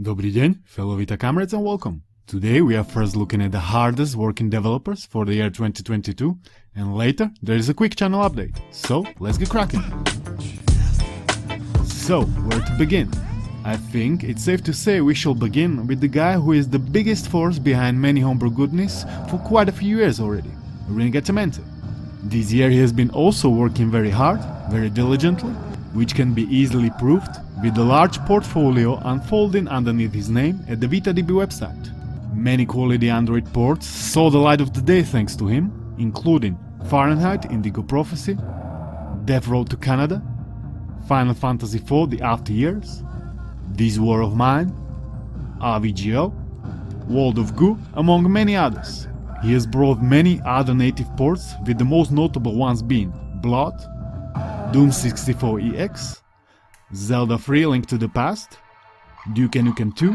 Dobry dzień, fellow Vita comrades, and welcome. Today we are first looking at the hardest working developers for the year 2022, and later there is a quick channel update. So let's get cracking. So, where to begin? I think it's safe to say we shall begin with the guy who is the biggest force behind many homebrew goodness for quite a few years already, Rinnegatamante. This year he has been also working very hard, very diligently, which can be easily proved with the large portfolio unfolding underneath his name at the VitaDB website. Many quality Android ports saw the light of the day thanks to him, including Fahrenheit Indigo Prophecy, Death Road to Canada, Final Fantasy IV The After Years, This War of Mine, RVGO, World of Goo, among many others. He has brought many other native ports, with the most notable ones being Blood, Doom 64EX, Zelda 3 Link to the Past, Duke Nukem 2,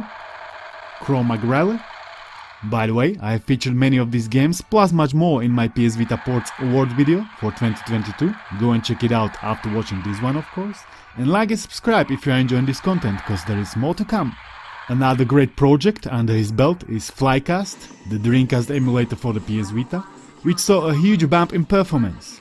Chroma Rally. By the way, I have featured many of these games plus much more in my PS Vita Ports award video for 2022. Go and check it out after watching this one, of course. And like and subscribe if you are enjoying this content, cause there is more to come. Another great project under his belt is Flycast, the Dreamcast emulator for the PS Vita, which saw a huge bump in performance.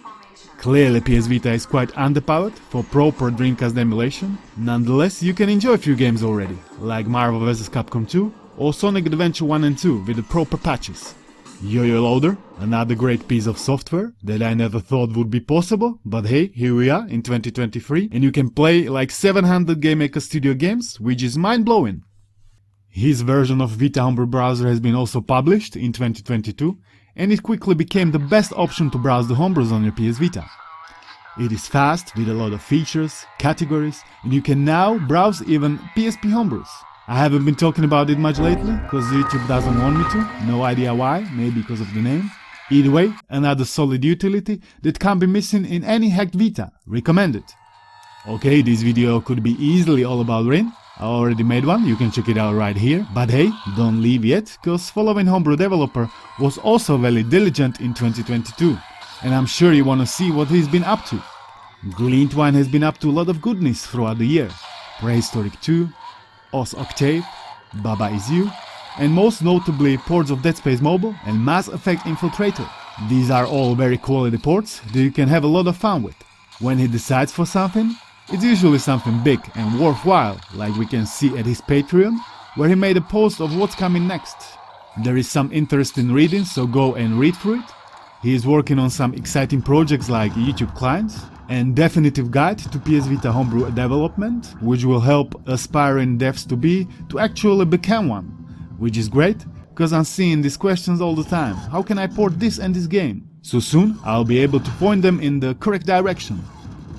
Clearly PS Vita is quite underpowered for proper Dreamcast emulation, nonetheless you can enjoy a few games already, like Marvel vs Capcom 2 or Sonic Adventure 1 and 2 with the proper patches. Yo-Yo Loader, another great piece of software that I never thought would be possible, but hey, here we are in 2023 and you can play like 700 GameMaker Studio games, which is mind-blowing. His version of Vita Homebrew browser has been also published in 2022, and it quickly became the best option to browse the homebrews on your PS Vita. It is fast, with a lot of features, categories, and you can now browse even PSP homebrews. I haven't been talking about it much lately, cause YouTube doesn't want me to, no idea why, maybe because of the name. Either way, another solid utility that can't be missing in any hacked Vita, recommended. Okay, this video could be easily all about Rin. I already made one, you can check it out right here, but hey, don't leave yet, cause following homebrew developer was also very diligent in 2022, and I'm sure you wanna see what he's been up to. Glintwine has been up to a lot of goodness throughout the year. Prehistoric 2, Oz Octave, Baba Is You, and most notably ports of Dead Space Mobile and Mass Effect Infiltrator. These are all very quality ports that you can have a lot of fun with. When he decides for something, it's usually something big and worthwhile, like we can see at his Patreon, where he made a post of what's coming next. There is some interesting reading, so go and read through it. He is working on some exciting projects like YouTube clients and definitive guide to PS Vita homebrew development, which will help aspiring devs to actually become one, which is great, because I'm seeing these questions all the time. How can I port this and this game? So soon I'll be able to point them in the correct direction.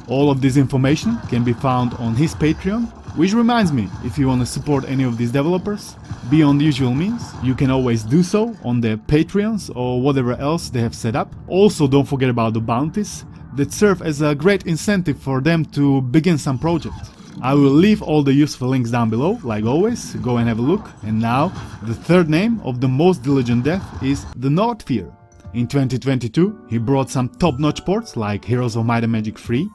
All of this information can be found on his Patreon, which reminds me, if you want to support any of these developers beyond the usual means, you can always do so on their Patreons or whatever else they have set up. Also, don't forget about the bounties that serve as a great incentive for them to begin some project. I will leave all the useful links down below, like always, go and have a look. And now, the third name of the most diligent dev is the Northfear. In 2022, he brought some top-notch ports like Heroes of Might and Magic 3,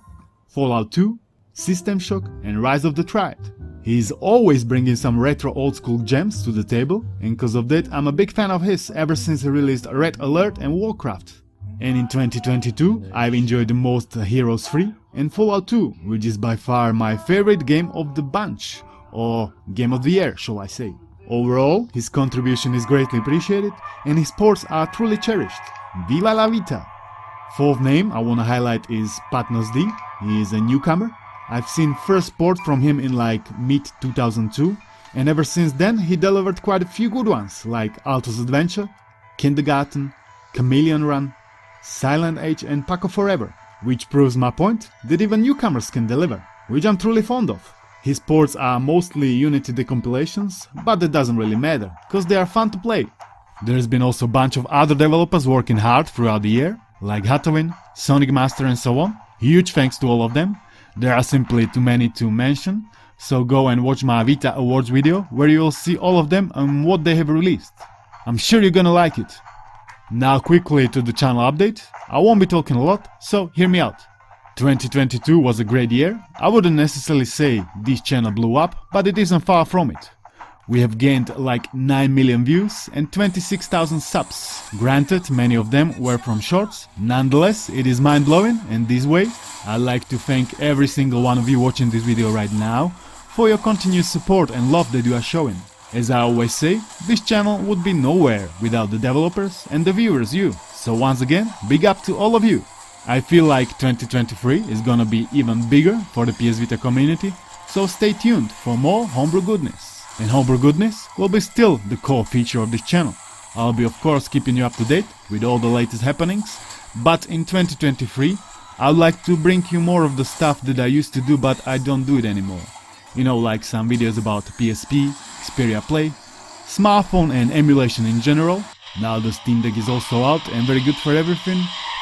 Fallout 2, System Shock, and Rise of the Triad. He is always bringing some retro old school gems to the table, and cause of that I'm a big fan of his ever since he released Red Alert and Warcraft. And in 2022 I've enjoyed the most Heroes 3 and Fallout 2, which is by far my favorite game of the bunch, or game of the year shall I say. Overall, his contribution is greatly appreciated and his ports are truly cherished. Viva la Vita! Fourth name I wanna highlight is PatnosD. He is a newcomer. I've seen first port from him in like mid-2002, and ever since then he delivered quite a few good ones like Alto's Adventure, Kindergarten, Chameleon Run, Silent Age and Paco Forever, which proves my point that even newcomers can deliver, which I'm truly fond of. His ports are mostly Unity decompilations, but that doesn't really matter, cause they are fun to play. There's been also a bunch of other developers working hard throughout the year, like Hatawin, Sonic Master and so on. Huge thanks to all of them. There are simply too many to mention, so go and watch my Vita Awards video where you will see all of them and what they have released. I'm sure you're gonna like it. Now quickly to the channel update. I won't be talking a lot, so hear me out. 2022 was a great year. I wouldn't necessarily say this channel blew up, but it isn't far from it. We have gained like 9 million views and 26,000 subs. Granted, many of them were from shorts. Nonetheless, it is mind-blowing, and this way, I'd like to thank every single one of you watching this video right now for your continued support and love that you are showing. As I always say, this channel would be nowhere without the developers and the viewers, you. So once again, big up to all of you. I feel like 2023 is gonna be even bigger for the PS Vita community, so stay tuned for more homebrew goodness. And homebrew goodness will be still the core feature of this channel. I'll be of course keeping you up to date with all the latest happenings, but in 2023 I'd like to bring you more of the stuff that I used to do but I don't do it anymore. You know, like some videos about PSP, Xperia Play, smartphone and emulation in general. Now the Steam Deck is also out and very good for everything.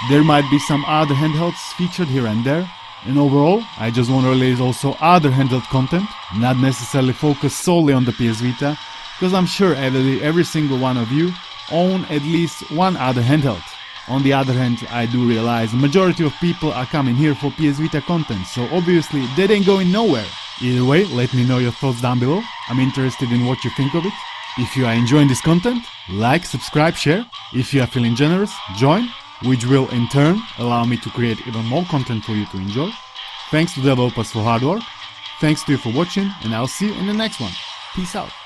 There might be some other handhelds featured here and there. And overall, I just want to release also other handheld content, not necessarily focus solely on the PS Vita, because I'm sure every single one of you own at least one other handheld. On the other hand, I do realize the majority of people are coming here for PS Vita content, so obviously that ain't going nowhere. Either way, let me know your thoughts down below. I'm interested in what you think of it. If you are enjoying this content, like, subscribe, share. If you are feeling generous, join, which will in turn allow me to create even more content for you to enjoy. Thanks to the developers for hard work. Thanks to you for watching, and I'll see you in the next one. Peace out.